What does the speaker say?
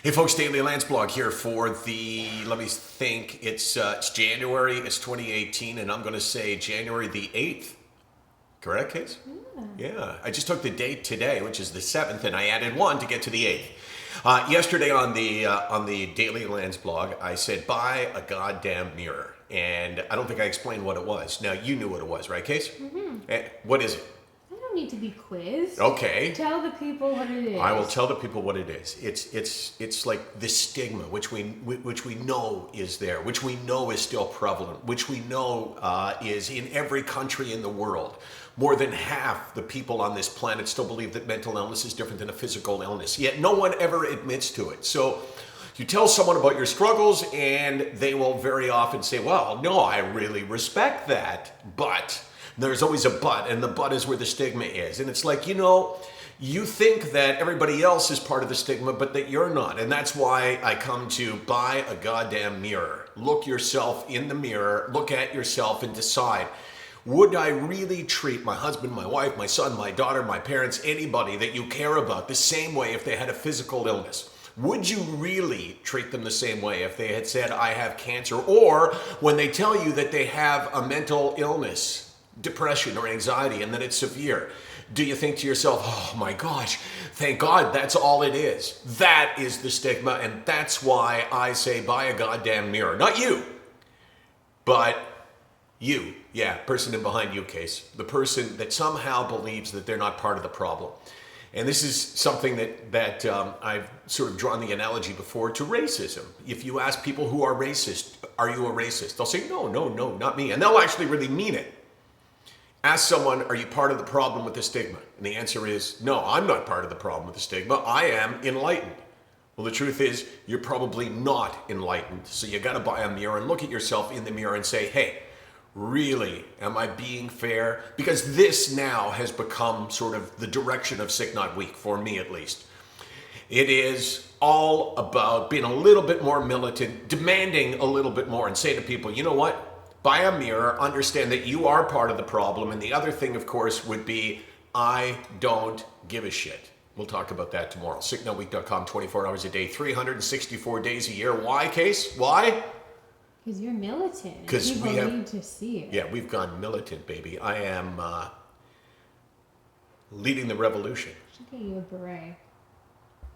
Hey folks, Daily Landsblog here for the, let me think, it's January, it's 2018, and I'm going to say January the 8th. Correct, Case? Yeah. I just took the date today, which is the 7th, and I added one to get to the 8th. Yesterday on the Daily Landsblog, I said, buy a goddamn mirror. And I don't think I explained what it was. Now, you knew what it was, right, Case? Mm-hmm. What is it? I don't need to be quizzed. Okay. Tell the people what it is. I will tell the people what it is. It's like this stigma, which we know is there, which we know is still prevalent, which we know is in every country in the world. More than half the people on this planet still believe that mental illness is different than a physical illness. Yet no one ever admits to it. So you tell someone about your struggles, and they will very often say, "Well, no, I really respect that, but." There's always a but, and the but is where the stigma is. And it's like, you think that everybody else is part of the stigma, but that you're not. And that's why I come to buy a goddamn mirror. Look yourself in the mirror, look at yourself and decide, would I really treat my husband, my wife, my son, my daughter, my parents, anybody that you care about the same way if they had a physical illness? Would you really treat them the same way if they had said, I have cancer? Or when they tell you that they have a mental illness, depression or anxiety, and that it's severe, do you think to yourself, oh my gosh, thank God that's all it is? That is the stigma, and that's why I say buy a goddamn mirror. Not you, but you. Yeah, person in behind you, Case. The person that somehow believes that they're not part of the problem. And this is something that I've sort of drawn the analogy before to racism. If you ask people who are racist, are you a racist? They'll say, no, not me. And they'll actually really mean it. Ask someone, are you part of the problem with the stigma? And the answer is, no, I'm not part of the problem with the stigma. I am enlightened. Well, the truth is, you're probably not enlightened. So you got to buy a mirror and look at yourself in the mirror and say, hey, really, am I being fair? Because this now has become sort of the direction of SickNotWeak, for me at least. It is all about being a little bit more militant, demanding a little bit more, and say to people, you know what? Buy a mirror, understand that you are part of the problem. And the other thing, of course, would be, I don't give a shit. We'll talk about that tomorrow. SickNotWeak.com, 24 hours a day, 364 days a year. Why, Case? Why? Because you're militant. Because people need to see it. Yeah, we've gone militant, baby. I am leading the revolution. I should get you a beret.